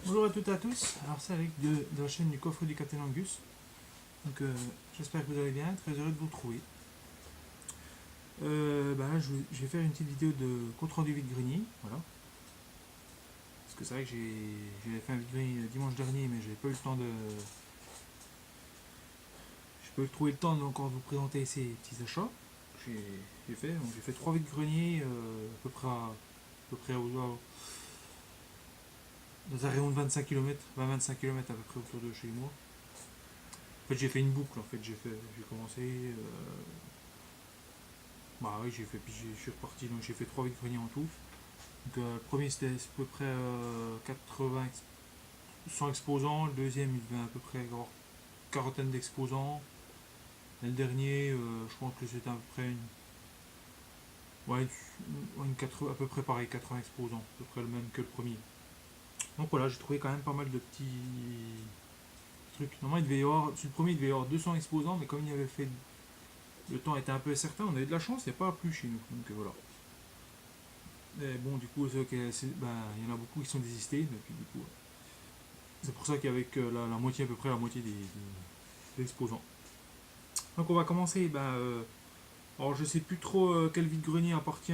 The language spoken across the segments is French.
Bonjour à toutes et à tous, alors c'est Eric de la chaîne du coffre du Captain Angus. Donc j'espère que vous allez bien, très heureux de vous retrouver. Là, je vais faire une petite vidéo de compte rendu vide-grenier, voilà. Parce que c'est vrai que j'avais fait un vide-grenier dimanche dernier, mais j'avais pas eu le temps de... J'ai pas eu trouvé le temps de encore vous présenter ces petits achats. J'ai fait 3 vide-greniers à peu près dans un rayon de 25 km, 20-25 km à peu près autour de chez moi. En fait, j'ai fait une boucle. En fait, j'ai commencé. Bah oui, j'ai fait, puis je suis reparti. Donc j'ai fait 3 vide-greniers en tout. Donc le premier c'était à peu près 80, 100 exposants. Le deuxième il devait à peu près avoir quarantaine d'exposants. Et le dernier, je pense que c'était à peu près ouais, à peu près pareil, 80 exposants, à peu près le même que le premier. Donc voilà, j'ai trouvé quand même pas mal de petits trucs. Normalement, sur le premier, il devait y avoir 200 exposants, mais comme il avait fait le temps était un peu incertain, on avait de la chance, il n'y a pas plu chez nous. Donc voilà. Et bon, du coup, il y en a beaucoup qui sont désistés. Depuis, du coup, c'est pour ça qu'avec la moitié, à peu près la moitié des exposants. Donc on va commencer. Alors je sais plus trop quel vide-grenier appartient.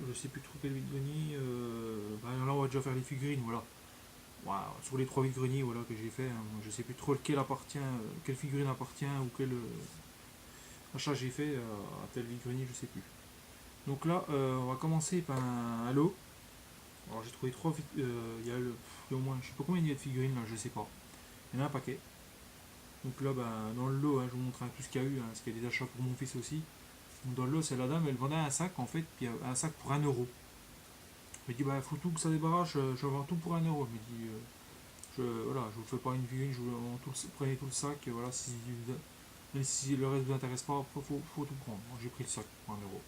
Je sais plus trop quel vide-grenier. Là, on va déjà faire les figurines. Voilà. Wow, sur les 3 vide-greniers voilà, que j'ai fait, hein, je sais plus trop lequel appartient, quelle figurine appartient ou quel achat j'ai fait à tel vide-grenier, je sais plus. Donc là, on va commencer par un lot. Alors j'ai trouvé 3 il y a au moins, je sais pas combien il y a de figurines là, je sais pas. Il y en a un paquet. Donc là, dans le lot, hein, je vous montre un peu ce qu'il y a eu, hein, parce qu'il y a des achats pour mon fils aussi. Donc dans le lot, c'est la dame, elle vendait un sac en fait, puis un sac pour 1 euro. Elle me dit, faut tout que ça débarrasse, je vends tout pour 1 euro. Elle me dit, voilà, je vous fais pas une figurine, prenez tout le sac, voilà, même si le reste ne vous intéresse pas, faut tout prendre. J'ai pris le sac pour 1 euro.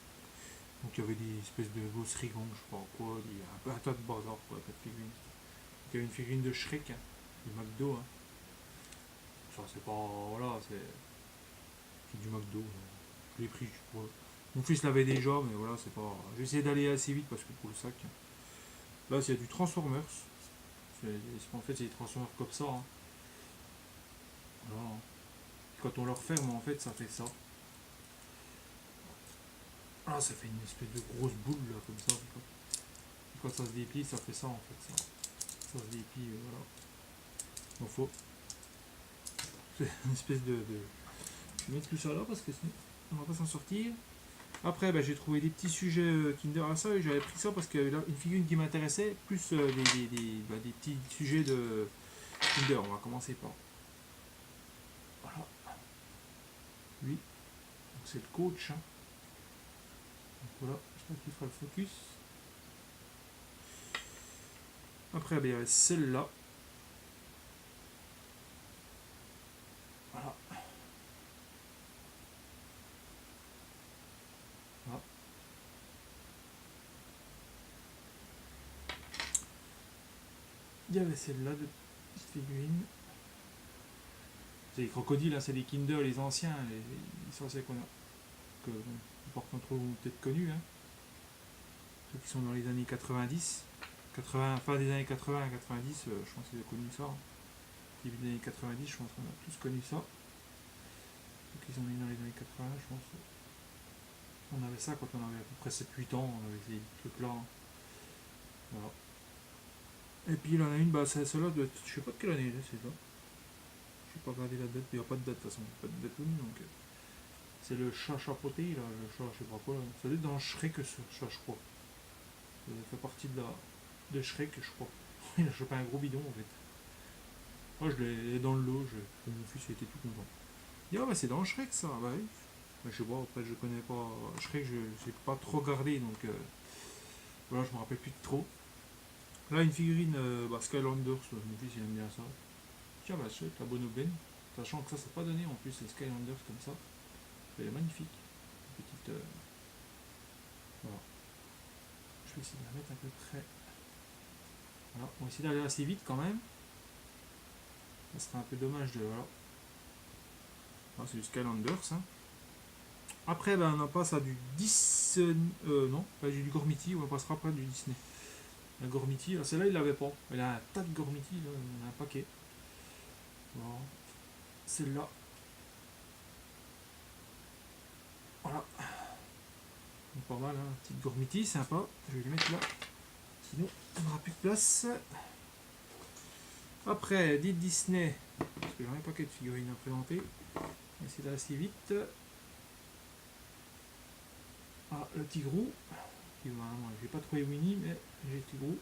Donc il y avait des espèces de grosses rigongs, je sais pas quoi, un tas de bazar, quoi, un tas de figurines. Donc, il y avait une figurine de Shrek, hein, du McDo. Hein. Ça, c'est pas. Voilà, c'est du McDo. Je l'ai pris. Mon fils l'avait déjà, mais voilà, c'est pas. J'ai essayé d'aller assez vite parce que pour le sac. Là, il y a du Transformers. En fait, c'est des Transformers comme ça. Hein. Voilà. Quand on leur ferme, en fait, ça fait ça. Ah, ça fait une espèce de grosse boule, là, comme ça. Quand ça se déplie, ça fait ça, en fait. Ça se déplie, voilà. Donc, c'est une espèce de. Je vais mettre tout ça là parce que sinon, on va pas s'en sortir. Après, j'ai trouvé des petits sujets Kinder à ça et j'avais pris ça parce qu'il y avait une figurine qui m'intéressait, plus des petits sujets de Kinder. On va commencer par. Voilà. Lui, donc c'est le coach. Hein. Donc voilà, je sais pas qui fera le focus. Après, il y avait celle-là. Voilà. Voilà. Il y avait celle-là de petite figurine. C'est les crocodiles, hein, c'est les Kinder, les anciens, les sorciers qu'on a. Que bon, d'entre vous ont peut-être connus. Hein. Ceux qui sont dans les années 90. Fin des années 80 à 90, je pense qu'ils ont connu ça. Hein. Début des années 90, je pense qu'on a tous connu ça. Ceux qui sont nés dans les années 80, je pense. On avait ça quand on avait à peu près 7-8 ans, on avait ces trucs-là. Hein. Voilà. Et puis il en a une, celle-là doit être, je sais pas de quelle année c'est ça. Je n'ai pas regardé la date, il n'y a pas de date de toute façon, pas de date donc. C'est le chat chapeauté, là, le chat, je sais pas quoi. Là. Ça doit être dans Shrek, ce chat, je crois. Ça fait partie de Shrek, je crois. Il a chopé un gros bidon en fait. Moi je l'ai dans le lot, mon fils il était tout content. Il dit c'est dans Shrek ça, bah oui. Je sais pas, après je connais pas Shrek, je n'ai pas trop regardé donc voilà, je me rappelle plus de trop. Là une figurine Skylanders, mon fils il aime bien ça. Tiens c'est la bonne aubaine, sachant que ça c'est pas donné en plus les Skylanders comme ça. Elle est magnifique. Petite. Voilà. Je vais essayer de la mettre à peu près. Voilà. On va essayer d'aller assez vite quand même. Ça serait un peu dommage de. Voilà. C'est du Skylanders. Hein. Après, on passe à du 10. Non, pas du Gormiti, on passera après du Disney. La Gormiti, alors celle-là il l'avait pas. Il a un tas de Gormiti, là, il en a un paquet. Voilà. Celle-là. Voilà. Donc, pas mal, hein. Petite Gormiti, sympa. Je vais les mettre là. Sinon, on n'aura plus de place. Après, dit Disney. Parce que j'en ai un paquet de figurines à présenter. On va essayer d'aller assez vite. Ah, le Tigrou. J'ai pas trouvé Winnie, mais j'ai Tigrou.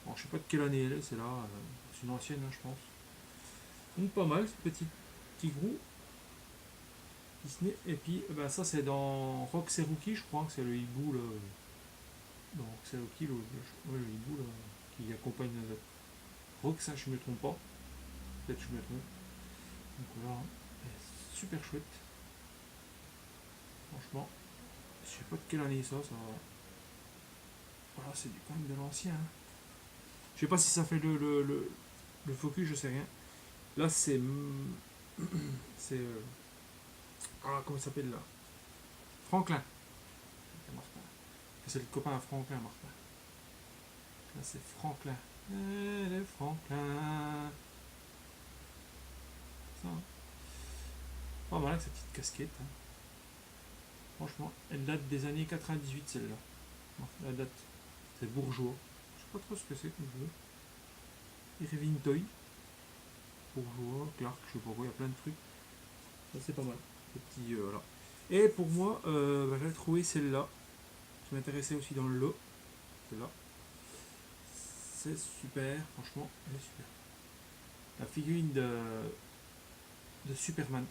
Bon, je sais pas de quelle année elle est, c'est là. C'est une ancienne, hein, je pense. Donc pas mal, ce petit Tigrou. Disney. Et puis, ben, ça c'est dans Rox et Rookie, je crois que c'est le hibou là. Dans Rox et Rookie, ouais, le hibou là, qui accompagne Rox, hein, je me trompe pas. Peut-être que je me trompe. Donc voilà, super chouette. Franchement, je sais pas de quelle année ça. Voilà, c'est quand même de l'ancien. Hein. Je sais pas si ça fait le focus, je sais rien. Là, c'est. C'est. Comment il s'appelle là Franklin. Martin. C'est le copain à Franklin, Martin. Là, c'est Franklin. Le Franklin. Ça. Pas mal avec sa petite casquette. Hein. Franchement, elle date des années 98, celle-là. Non, la date. C'est bourgeois. Je sais pas trop ce que c'est comme jeu. Irving Toy. Bourgeois, Clark, je sais pas quoi, il y a plein de trucs. Ça, c'est pas mal. Les petits, voilà. Et pour moi, j'ai trouvé celle-là. Qui m'intéressait aussi dans le lot. Celle-là. C'est super, franchement, elle est super. La figurine de Superman.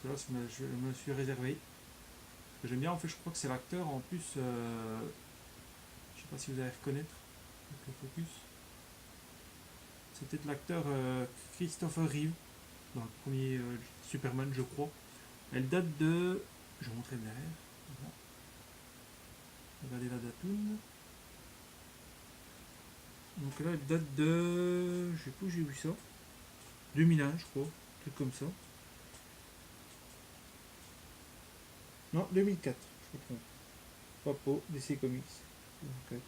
Celle-là, je me suis réservé. J'aime bien, en fait, je crois que c'est l'acteur en plus. Je sais pas si vous allez reconnaître avec le focus. C'est peut-être l'acteur Christopher Reeve dans le premier Superman, je crois. Elle date de. Je vais vous montrer derrière. Voilà. Regardez la datoune. Donc là, elle date de. Je sais plus où j'ai vu ça. 2001, je crois. Un truc comme ça. Non, 2004, je me trompe. Papo, DC Comics. Donc,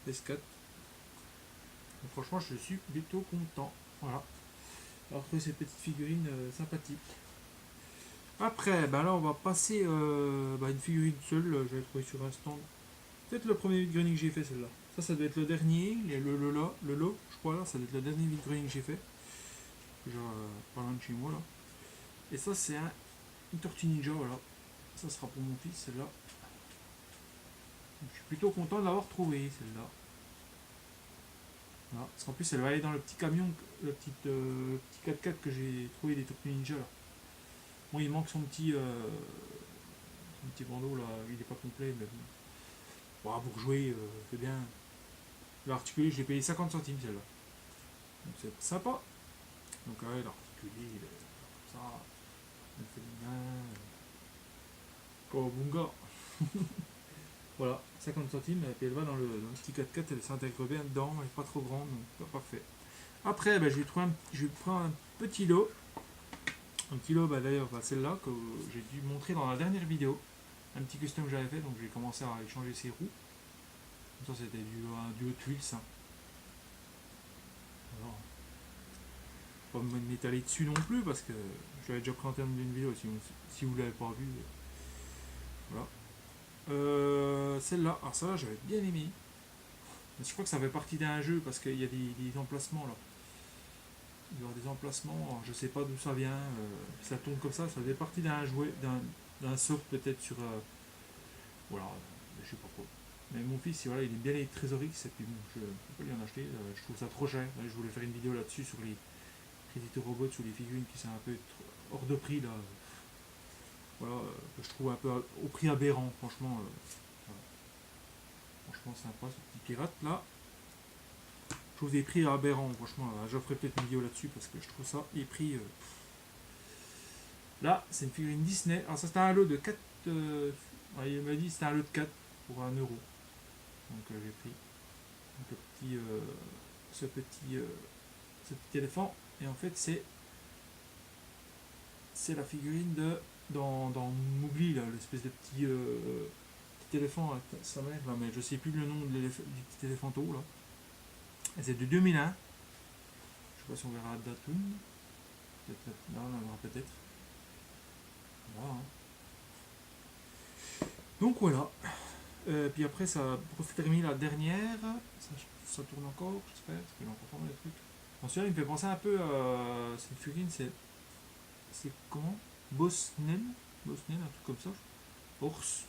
S4. Donc, franchement, je suis plutôt content. Voilà. Alors, trouver ces petites figurines sympathiques. Après, ben là, on va passer une figurine seule. J'avais trouvé sur un stand. Peut-être le premier vide-grenier que j'ai fait, celle-là. Ça doit être le dernier. Le lot, je crois, là, ça doit être le dernier vide-grenier que j'ai fait. Genre, pas loin de chez moi, là. Et ça, c'est une Tortue Ninja, voilà. Ça sera pour mon fils, celle-là. Je suis plutôt content de l'avoir trouvée, celle-là. Voilà. Parce qu'en plus, elle va aller dans le petit camion, le petit 4x4 que j'ai trouvé des Tortues Ninja, là. Bon, il manque son petit bandeau, là. Il n'est pas complet, mais bon. Bon, pour jouer, c'est bien. L'articulé, je l'ai payé 50 centimes, celle-là. Donc, c'est sympa. Donc, ouais, l'articulé, comme ça. On fait bien. Bunga. Voilà, 50 centimes, et puis elle va dans le petit 4x4, elle s'intègre bien dedans, elle n'est pas trop grande, donc parfait. Après, je vais prendre un petit lot. Un petit lot, d'ailleurs, celle-là, que j'ai dû montrer dans la dernière vidéo. Un petit custom que j'avais fait, donc j'ai commencé à échanger ses roues. Ça, c'était un duo Twills. Hein. Alors, pas m'étaler dessus non plus, parce que je l'avais déjà présenté dans une vidéo, si vous ne l'avez pas vu. Voilà. Celle-là, alors ça j'avais bien aimé. Mais je crois que ça fait partie d'un jeu parce qu'il y a des emplacements là. Il y aura des emplacements, alors je sais pas d'où ça vient, ça tourne comme ça fait partie d'un jouet, d'un soft peut-être sur. Voilà, je sais pas quoi. Mais mon fils, voilà, il est bien les Trésor-X et puis bon, je peux pas lui en acheter, je trouve ça trop cher. Je voulais faire une vidéo là-dessus sur les Predator Robots ou les figurines qui sont un peu hors de prix là. Voilà, je trouve un peu au prix aberrant, franchement. Voilà. Franchement sympa ce petit pirate là. Je trouve des prix aberrants, franchement. Je ferai peut-être une vidéo là-dessus parce que je trouve ça, les prix. Là, c'est une figurine Disney. Alors, ça, c'était un lot de 4. Il m'a dit c'était un lot de 4 pour 1€. Donc, j'ai pris donc, ce petit éléphant. Et en fait, c'est la figurine dans Mowgli, là, l'espèce de petit petit éléphant avec sa mère là, mais je sais plus le nom de du petit éléphanto là. Et c'est de 2001. Je sais pas si on verra la date. Peut-être là, on en verra peut-être. Voilà. Hein. Donc voilà. Puis après, ça, pour terminer la dernière, ça tourne encore, j'espère, parce qu'il y a encore pas mal de trucs. Bon, celui-là, il me fait penser un peu à cette figurine, c'est comment Bosnel, Bosnel, un truc comme ça. Ours.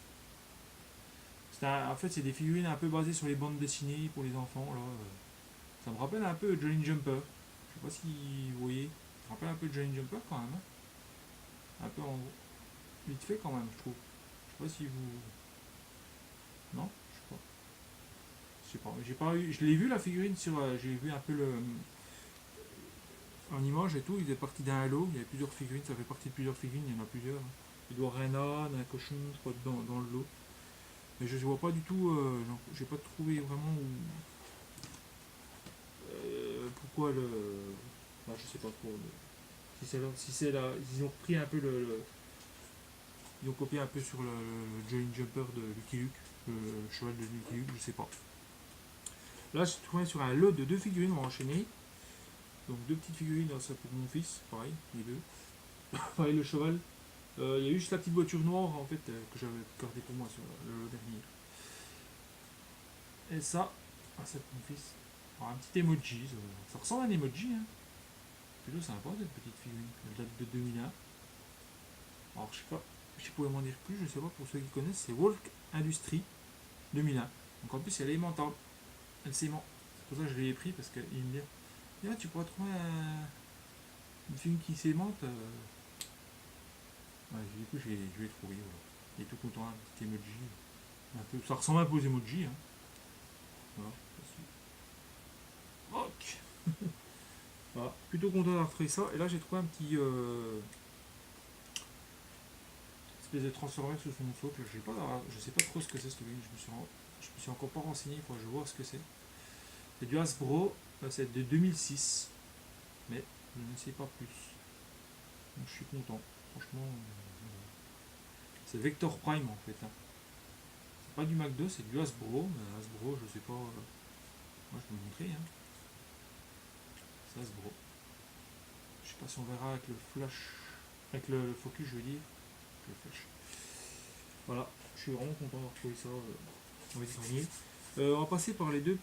En fait, c'est des figurines un peu basées sur les bandes dessinées pour les enfants. Là. Ça me rappelle un peu Johnny Jumper. Je sais pas si vous voyez. Ça me rappelle un peu Johnny Jumper quand même. Hein. Un peu en vite fait quand même, je trouve. Je sais pas si vous. Non, je sais pas. Je sais pas. J'ai pas eu. Je l'ai vu la figurine sur. J'ai vu un peu le. En image et tout. Il est parti d'un lot. Il y avait plusieurs figurines. Ça fait partie de plusieurs figurines. Il y en a plusieurs. Hein. Il doit avoir un âne, un cochon, je crois, dans le lot. Mais je vois pas du tout. J'ai pas trouvé vraiment où. Pourquoi le. Bah, je sais pas trop. Si c'est là. Ils ont pris un peu ils ont copié un peu sur le Johnny Jumper de Lucky Luke. Le cheval de Lucky Luke, je sais pas. Là, je suis trouvé sur un lot de 2 figurines, on va enchaîner. Donc 2 petites figurines, ça pour mon fils, pareil, les 2. Pareil, le cheval. Il y a eu juste la petite voiture noire en fait que j'avais gardée pour moi sur le lot dernier. Et ça, c'est pour mon fils. Alors, un petit emoji, ça ressemble à un emoji. Hein. Plutôt sympa cette petite figurine. Elle date de 2001. Alors je sais pas si je pourrais m'en dire plus, je sais pas pour ceux qui connaissent, c'est Walk Industries 2001. Donc en plus elle est aimantable. Elle s'aimante. C'est pour ça que je l'ai pris parce qu'il me dit ah, tu pourras trouver une figurine qui s'aimante. Ouais, du coup je l'ai trouvé. Voilà. Il est tout content, un petit emoji. Un peu, ça ressemble un peu aux emojis. Hein. Voilà. Ok. Voilà. Plutôt content d'avoir trouvé ça. Et là j'ai trouvé un petit espèce de transformer sous son socle. Je sais pas trop ce que c'est cette figurine. Je me suis encore pas renseigné. Il faut que je vois ce que c'est. C'est du Hasbro. C'est de 2006. Mais je ne sais pas plus. Donc je suis content. Franchement. C'est Vector Prime en fait. Hein. C'est pas du McDo, c'est du Hasbro. Mais Hasbro, je sais pas. Moi je peux vous montrer. Hein. C'est Hasbro. Je sais pas si on verra avec le flash. Avec le focus, je veux dire. Le flash. Voilà. Je suis vraiment content d'avoir trouvé ça. On va essayer. On va passer par les deux.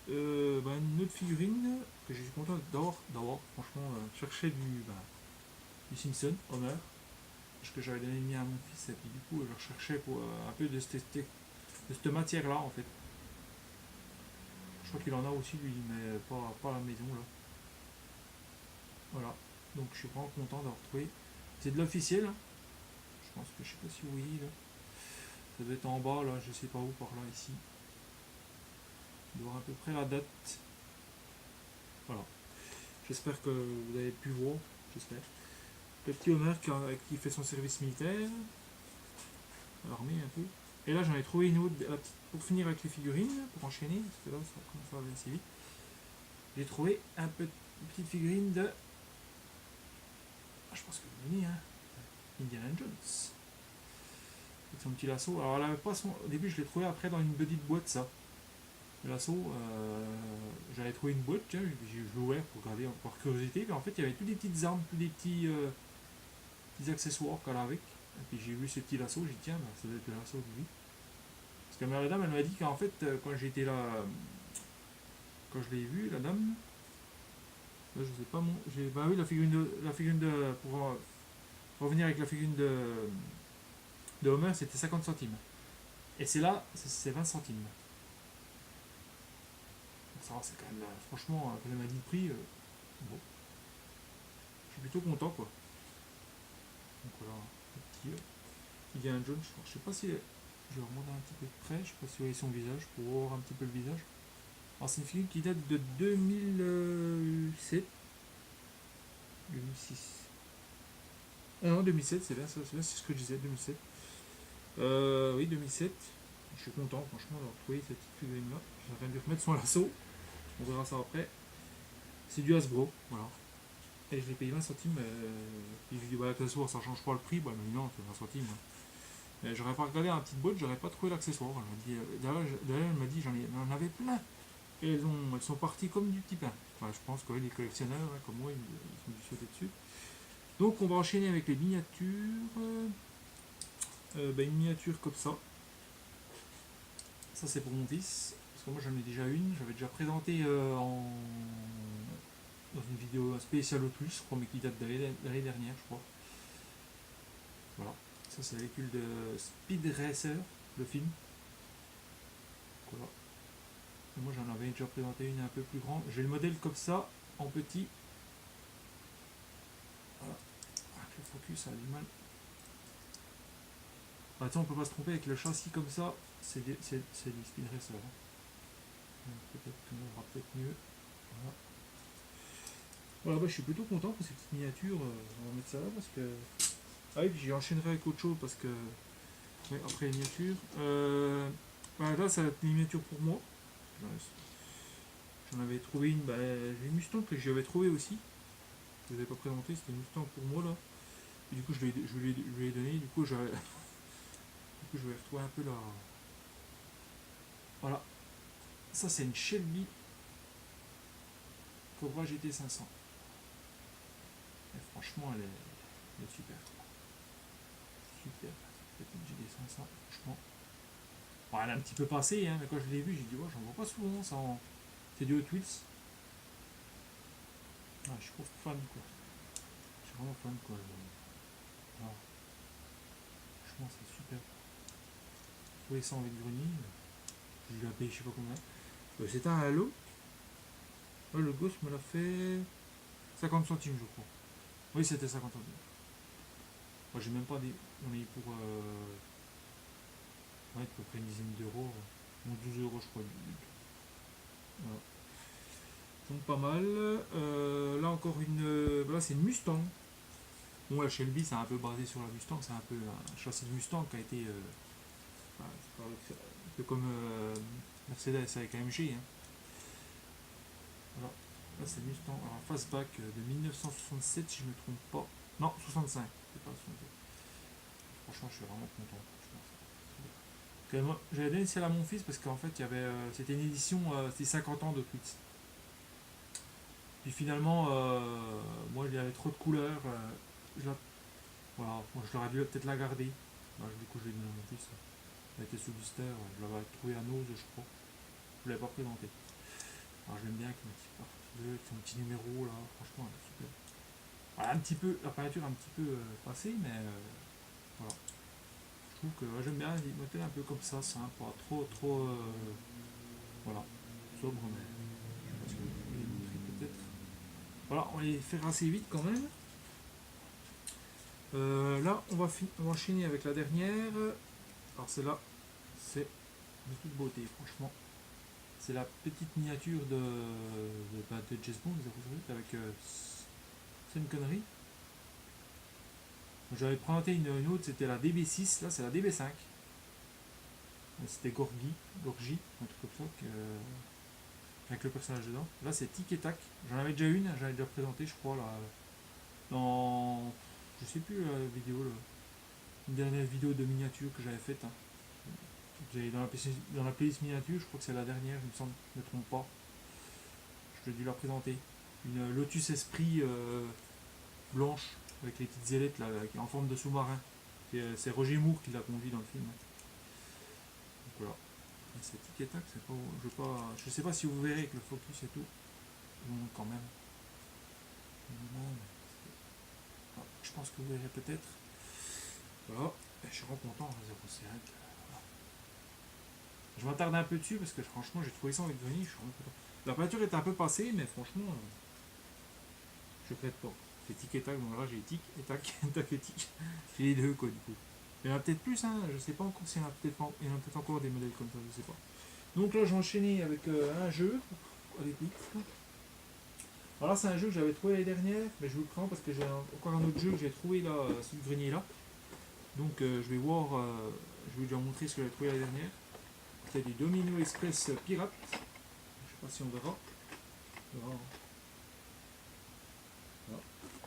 Une autre figurine que j'ai content d'avoir. Franchement, chercher du Simpson, Homer. Parce que j'avais donné mis à mon fils et puis du coup je recherchais pour un peu de cette matière là en fait. Je crois qu'il en a aussi lui mais pas à la maison là. Voilà. Donc je suis vraiment content d'avoir trouvé. C'est de l'officiel. Hein. Je pense que je sais pas si vous voyez là. Ça doit être en bas là, je sais pas où par là ici. Il doit avoir à peu près la date. Voilà. J'espère que vous avez pu voir. J'espère. Le petit Homer qui fait son service militaire. L'armée un peu. Et là j'en ai trouvé une autre pour finir avec les figurines, pour enchaîner, parce que là ça commence à aller assez vite. J'ai trouvé une petite figurine de. Je pense que vous venez, hein. Indiana Jones. Avec son petit lasso. Alors elle avait pas son. Au début je l'ai trouvé après dans une petite boîte ça. Le lasso, j'avais trouvé une boîte, tiens, j'ai ouvert pour regarder par curiosité, mais en fait il y avait toutes des petites armes, tous des petits accessoires qu'elle avait avec. Et puis j'ai vu ce petit lasso, j'ai dit tiens, ça doit être le lasso de lui. Parce que la dame elle m'a dit qu'en fait quand j'étais là, quand je l'ai vu, la dame, là je sais pas mon. Bah oui la figurine de. Pour revenir avec la figurine de Homer c'était 50 centimes. Et c'est là, c'est 20 centimes. Donc ça c'est quand même franchement, quand elle m'a dit le prix, bon. Je suis plutôt content quoi. Donc voilà, le petit Indiana Jones, je sais pas si. Je vais remonter un petit peu de près, je sais pas si vous voyez son visage, pour voir un petit peu le visage. Alors c'est une figurine qui date de 2007. 2006. Ah non, 2007, c'est bien ça, c'est ce que je disais, 2007. Oui, 2007. Je suis content, franchement, d'avoir trouvé cette petite figurine-là. J'aimerais bien remettre son lasso. On verra ça après. C'est du Hasbro, voilà. Et je l'ai payé 20 centimes. Puis je lui dis, bah, de toute façon, ça change pas le prix. Bah, mais non, c'est 20 centimes. Hein. J'aurais pas regardé dans la petite boîte, j'aurais pas trouvé l'accessoire. Elle m'a dit, d'ailleurs, elle m'a dit j'en avais plein. Et elles sont parties comme du petit pain. Enfin, je pense que les collectionneurs, hein, comme moi, ils sont dû sauter dessus. Donc on va enchaîner avec les miniatures. Une miniature comme ça. Ça c'est pour mon fils. Parce que moi j'en ai déjà une. J'avais déjà présenté dans une vidéo spéciale Autus, je crois, mais qui date de l'année dernière, je crois. Voilà. Ça c'est la véhicule de Speed Racer, le film. Voilà. Et moi j'en avais déjà présenté une un peu plus grande. J'ai le modèle comme ça, en petit. Voilà. Avec le focus, ça a du mal. Ah, on peut pas se tromper avec le châssis comme ça, c'est du Speed Racer. Hein. Peut-être qu'on aura peut-être mieux. Voilà. Voilà, je suis plutôt content pour cette petite miniature. On va mettre ça là parce que. Ah oui, puis j'enchaînerai avec autre chose parce que. Ouais, après les miniatures. Là, c'est une miniature pour moi. J'en avais trouvé une. J'ai une Mustang que j'avais trouvé aussi. Je ne vous avais pas présenté, c'était une Mustang pour moi là. Et du coup, je lui ai donné. Du coup, je vais retrouver un peu là. Voilà. Ça, c'est une Shelby Cobra GT 500. Et franchement, elle est super. Super. C'est une GT 500, franchement. Bon, elle est un petit peu passée, hein, mais quand je l'ai vue, j'ai dit, j'en vois pas souvent. C'est du Hot Wheels. Ah, je suis trop fan, quoi. Je suis vraiment fan, quoi. Voilà. Franchement, c'est super. Trouver ça en vide-grenier. Je l'ai payé, je sais pas combien. C'est un Halo. Le gosse me l'a fait 50 centimes, je crois. Oui, c'était 50 centimes. Moi, j'ai même pas dit. On est pour. Ouais, à peu près une dizaine d'euros. Ou 12 euros, je crois. Voilà. Donc, pas mal. Là, encore une. Là, c'est une Mustang. Bon, la Shelby, c'est un peu basé sur la Mustang. C'est un peu un châssis de Mustang qui a été. Un peu comme Mercedes avec AMG. Hein. Voilà. Là, c'est Mustang. Alors, fastback de 1967, si je ne me trompe pas. Non, 65. C'est pas 67. Franchement, je suis vraiment content. J'avais donné celle à mon fils parce qu'en fait, c'était une édition, c'était 50 ans de Twix. Puis finalement, moi, il y avait trop de couleurs. Voilà, moi, je l'aurais dû peut-être la garder. Du coup, je l'ai donné à mon fils. Elle était sous blister. Je l'avais trouvé à Nose, je crois. Je ne l'avais pas présenté. Alors, je l'aime bien avec mon petit partie bleu, avec son petit numéro là. Franchement, elle est super. Voilà, un petit peu, la peinture un petit peu passée, mais voilà. Je trouve que j'aime bien les modèles un peu comme ça, simple, pas trop, voilà, sobre, mais je sais pas si vous voulez montrer peut-être. Voilà, on va les faire assez vite quand même. Là, on va enchaîner avec la dernière. Alors celle-là, c'est de toute beauté, franchement. C'est la petite miniature de James Bond, avec c'est une connerie. J'avais présenté une autre, c'était la DB6, là c'est la DB5. C'était Gorgi, un truc comme ça, avec le personnage dedans. Là c'est Tic et Tac. J'en avais déjà une, j'avais déjà présenté, je crois, là, dans. Je sais plus la vidéo, une dernière vidéo de miniature que j'avais faite. Hein. Dans la playlist miniature, je crois que c'est la dernière, il me semble, je ne me trompe pas. Je t'ai dû la présenter. Une Lotus Esprit blanche, avec les petites ailettes là, en forme de sous-marin. C'est Roger Moore qui l'a conduit dans le film. Donc voilà. C'est tic et tac, c'est pas. Je sais pas si vous verrez avec le focus et tout. Je vous montre quand même. Je pense que vous verrez peut-être. Voilà. Et je suis vraiment content, 0,5. Voilà. Je m'attarde un peu dessus parce que franchement j'ai trouvé ça avec Denis, je suis vraiment content. La peinture est un peu passée, mais franchement, je regrette pas. C'est tic et tac, donc là j'ai tic et tac, tac et tic. J'ai les deux quoi du coup. Il y en a peut-être plus, hein, je sais pas encore s'il y en a peut-être encore des modèles comme ça, je sais pas. Donc là j'ai enchaîné avec un jeu, avec X. Alors là c'est un jeu que j'avais trouvé l'année dernière, mais je vous le prends parce que j'ai encore un autre jeu que j'ai trouvé là, sur le grenier là. Donc je vais voir, je vais vous montrer ce que j'ai trouvé l'année dernière. C'est du Domino Express Pirate. Je sais pas si on verra. Voilà.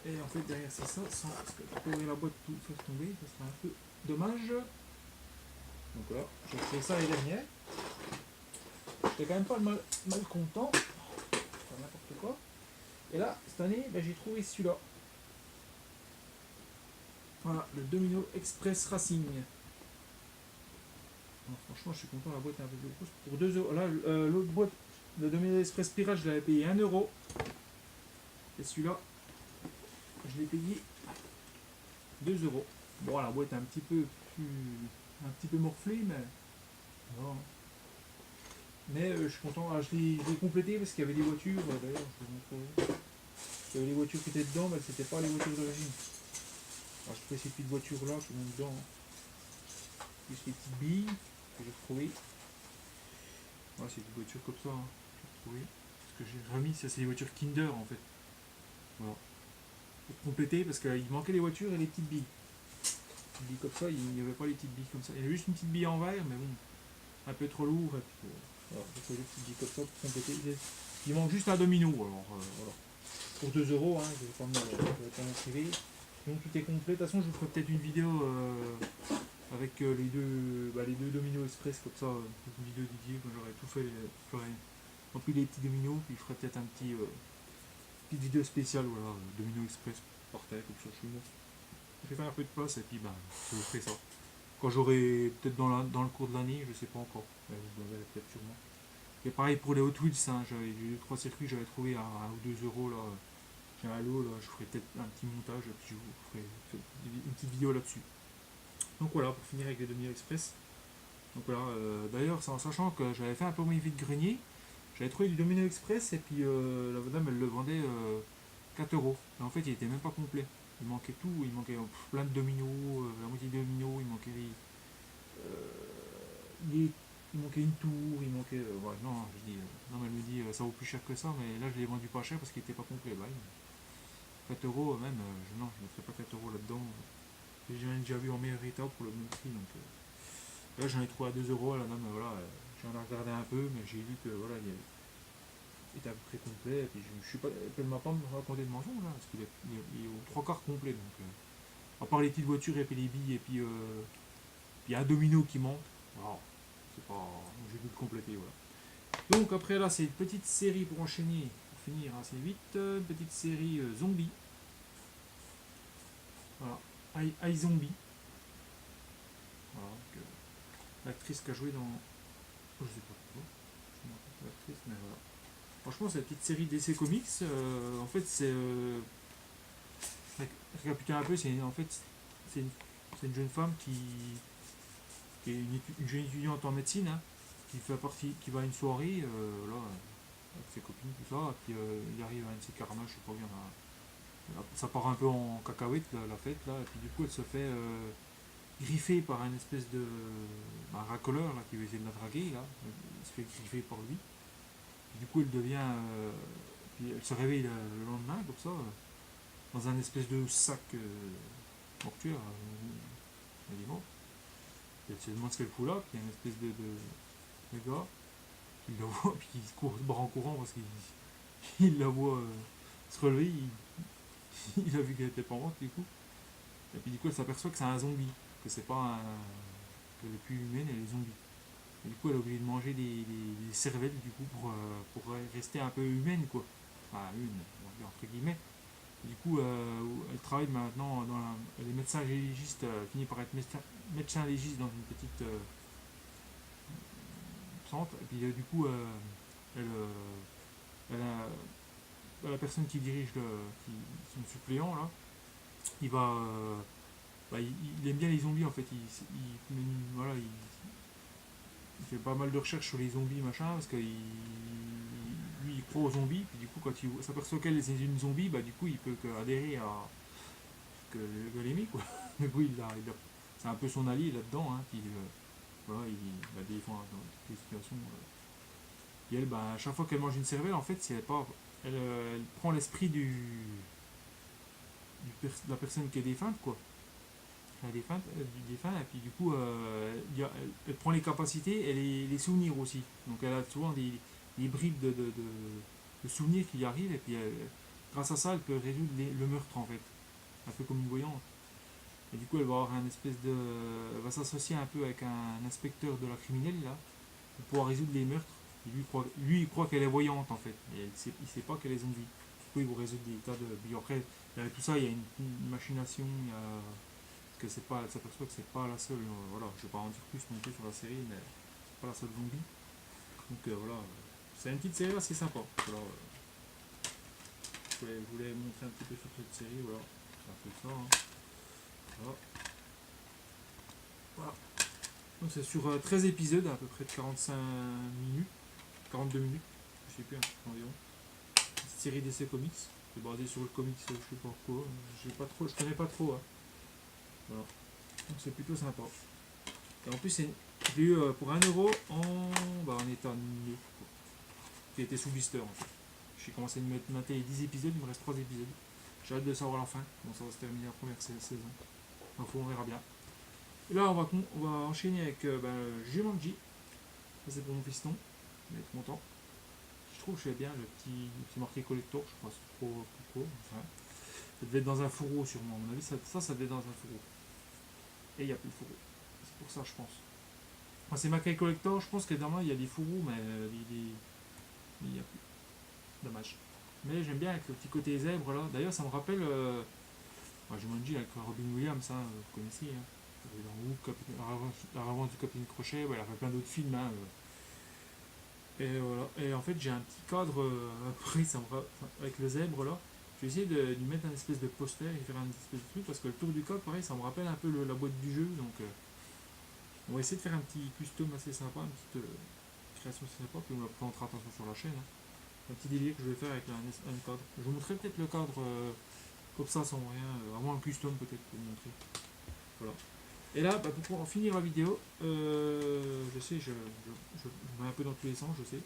Et en fait derrière c'est ça, sans parce que pour ouvrir la boîte tout faire tomber, ça sera un peu dommage. Donc voilà, j'ai fait ça l'année dernière. J'étais quand même pas mal content. Enfin, n'importe quoi. Et là, cette année, ben, j'ai trouvé celui-là. Voilà, le Domino Express Racing. Alors, franchement, je suis content, la boîte est un peu plus grosse. Pour 2 euros. Là, l'autre boîte, le Domino Express Pirate, je l'avais payé 1 euro. Et celui-là, je l'ai payé 2 euros. Bon, la boîte est un petit peu morflée, mais. Voilà. Mais je suis content. Ah, je l'ai complété parce qu'il y avait des voitures. D'ailleurs, je vous montrerai. Il y avait les voitures qui étaient dedans, mais c'était pas les voitures d'origine. Alors, je fais ces petites voitures là qui vont dedans. Plus les petites billes que j'ai retrouvées. Ouais, c'est des voitures comme ça, hein, que j'ai retrouvées. Ce que j'ai remis, ça c'est des voitures Kinder en fait. Voilà. Pour compléter, parce qu'il manquait les voitures et les petites billes. Les billes comme ça, il n'y avait pas les petites billes comme ça. Il y avait juste une petite bille en verre, mais bon, un peu trop lourd. Et puis, voilà, j'ai fait des petites billes comme ça pour compléter. Il manque juste un domino, alors voilà. Pour 2 euros, hein, je vais pas m'en priver. Donc tout est complet. De toute façon, je vous ferai peut-être une vidéo avec les deux dominos express, comme ça, une vidéo dédiée quand j'aurai tout fait, j'aurai rempli les petits dominos, puis je ferai peut-être un petite vidéo spéciale, voilà, domino express par terre, comme ça chez moi. Je vais faire un peu de place et puis ben, je vous ferai ça. Quand j'aurai, peut-être dans le cours de l'année, je sais pas encore, mais vous le verrez peut-être sûrement. Et pareil pour les Hot Wheels, hein, j'ai eu 3 circuits, j'avais trouvé à 1 ou 2 euros là. J'ai un lot là, je ferai peut-être un petit montage et puis je vous ferai une petite vidéo là-dessus. Donc voilà, pour finir avec les Domino Express. Donc voilà, d'ailleurs, c'est en sachant que j'avais fait un peu mon vide-grenier, j'avais trouvé du Domino Express et puis la madame elle le vendait 4 euros. Et en fait, il était même pas complet. Il manquait tout, il manquait plein de dominos, la moitié des dominos, il manquait une tour, il manquait. Ouais, non, je dis, non, elle me dit ça vaut plus cher que ça, mais là je l'ai vendu pas cher parce qu'il était pas complet. Bah, 4 euros même, non, je ne mettrais pas 4 euros là-dedans. J'ai déjà vu en meilleur état pour le même prix. Donc, là, j'en ai trouvé à 2 euros. La dame, voilà, j'en ai regardé un peu, mais j'ai vu que voilà, il était à peu près complet. Et puis, je suis pas, elle ne m'a pas raconté de mensonge, là, parce qu'il est aux 3 quarts complet. Donc, à part les petites voitures et puis les billes, et puis il y a un domino qui manque. Voilà, c'est pas, j'ai dû le compléter. Voilà. Donc, après, là, c'est une petite série pour enchaîner, pour finir assez vite. Une petite série zombie. Voilà, iZombie. Voilà, l'actrice qui a joué dans. Je sais pas pourquoi, je me rappelle pas l'actrice, mais voilà. Franchement, c'est une petite série d'essais comics. En fait, c'est. Récapituler un peu, en fait, c'est une jeune femme qui est une jeune étudiante en médecine, hein, qui va à une soirée, là, avec ses copines, tout ça, et puis il arrive à un de ses carnages, je sais pas, ça part un peu en cacahuète, la fête, là, et puis du coup, elle se fait griffer par un espèce de racoleur là, qui veut essayer de la draguer, là. Il se fait griffer par lui. Et du coup, elle devient. Puis elle se réveille le lendemain, comme ça, dans un espèce de sac mortuaire, elle est morte. Et elle se demande ce qu'elle fout là, puis il y a une espèce de gars qui la voit, puis il se barre en courant parce qu'il la voit se relever, il a vu qu'elle était pas morte, du coup. Et puis du coup, elle s'aperçoit que c'est un zombie, que c'est pas un. Que n'est plus humaine, elle est zombie. Et du coup, elle est obligée de manger des cervelles du coup pour rester un peu humaine, quoi. Enfin, une, entre guillemets. Et du coup, elle travaille maintenant elle est médecin légiste, finit par être médecin légiste dans une petite centre. Et puis du coup, elle, elle a, la personne qui dirige son suppléant là, il va. Il aime bien les zombies en fait. Voilà, il fait pas mal de recherches sur les zombies, machin, parce que lui, il croit aux zombies, puis du coup, quand il s'aperçoit qu'elle est une zombie, bah du coup, il peut qu'adhérer à que l'aimer, quoi. Du coup, c'est un peu son allié là-dedans, hein, puis voilà, il la défend dans toutes les situations. Et elle, bah, à chaque fois qu'elle mange une cervelle, en fait, si elle, pas, elle prend l'esprit de la personne qui est défunte, quoi. Du défunt, et puis du coup, elle prend les capacités et les souvenirs aussi. Donc elle a souvent des bribes de souvenirs qui y arrivent, et puis grâce à ça, elle peut résoudre le meurtre en fait. Un peu comme une voyante. Et du coup, elle va avoir un espèce de. Elle va s'associer un peu avec un inspecteur de la criminelle, là, pour pouvoir résoudre les meurtres. Et il croit qu'elle est voyante, en fait. Et il sait pas qu'elle est zombie. Du coup, il va résoudre des tas de. Puis après, derrière tout ça, il y a une machination, il y a. Parce que c'est pas, elle s'aperçoit que c'est pas la seule. Voilà, je vais pas en dire plus non plus sur la série, mais c'est pas la seule zombie. Donc voilà, c'est une petite série assez sympa. Alors, je voulais montrer un petit peu sur cette série, voilà. C'est un peu ça. Hein. Voilà. Voilà. Donc c'est sur 13 épisodes, à peu près de 45 minutes, 42 minutes, je sais plus, hein, environ. Cette série d'essais comics, c'est basé sur le comics, je sais pas quoi, je connais pas trop. Hein. Voilà. Donc c'est plutôt sympa. Et en plus, je l'ai eu pour 1€ en état neuf, quoi. Qui était sous blister en fait. J'ai commencé à mater 10 épisodes, il me reste 3 épisodes. J'ai hâte de savoir la fin, comment ça va se terminer la première saison. Donc on verra bien. Et là, on va enchaîner avec Jumanji. Ça, c'est pour mon fiston. Il va être content. Je trouve que je fais bien le petit marqué collector. Je crois que c'est trop court. Enfin, ça devait être dans un fourreau, sûrement. À mon avis, ça devait être dans un fourreau. Et il n'y a plus de fourreau. C'est pour ça, je pense. Enfin, c'est marqué collector. Je pense que normalement, il y a des fourreaux, mais il n'y a plus. Dommage. Mais j'aime bien avec le petit côté zèbre là. D'ailleurs, ça me rappelle. Jumanji avec Robin Williams, hein, vous connaissez. Hein. Dans Hook, la revanche du Capitaine Crochet, il a fait plein d'autres films. Hein, et voilà. Et en fait, j'ai un petit cadre après, avec le zèbre là. Je vais essayer de lui mettre un espèce de poster et faire un espèce de truc parce que le tour du cadre, pareil, ça me rappelle un peu la boîte du jeu. Donc, on va essayer de faire un petit custom assez sympa, une petite création assez sympa. Puis on la présentera attention sur la chaîne. Hein. Un petit délire que je vais faire avec un cadre. Je vous montrerai peut-être le cadre comme ça sans rien, vraiment un custom peut-être pour vous montrer. Voilà. Et là, pour en finir la vidéo, je sais, je vais un peu dans tous les sens, je sais.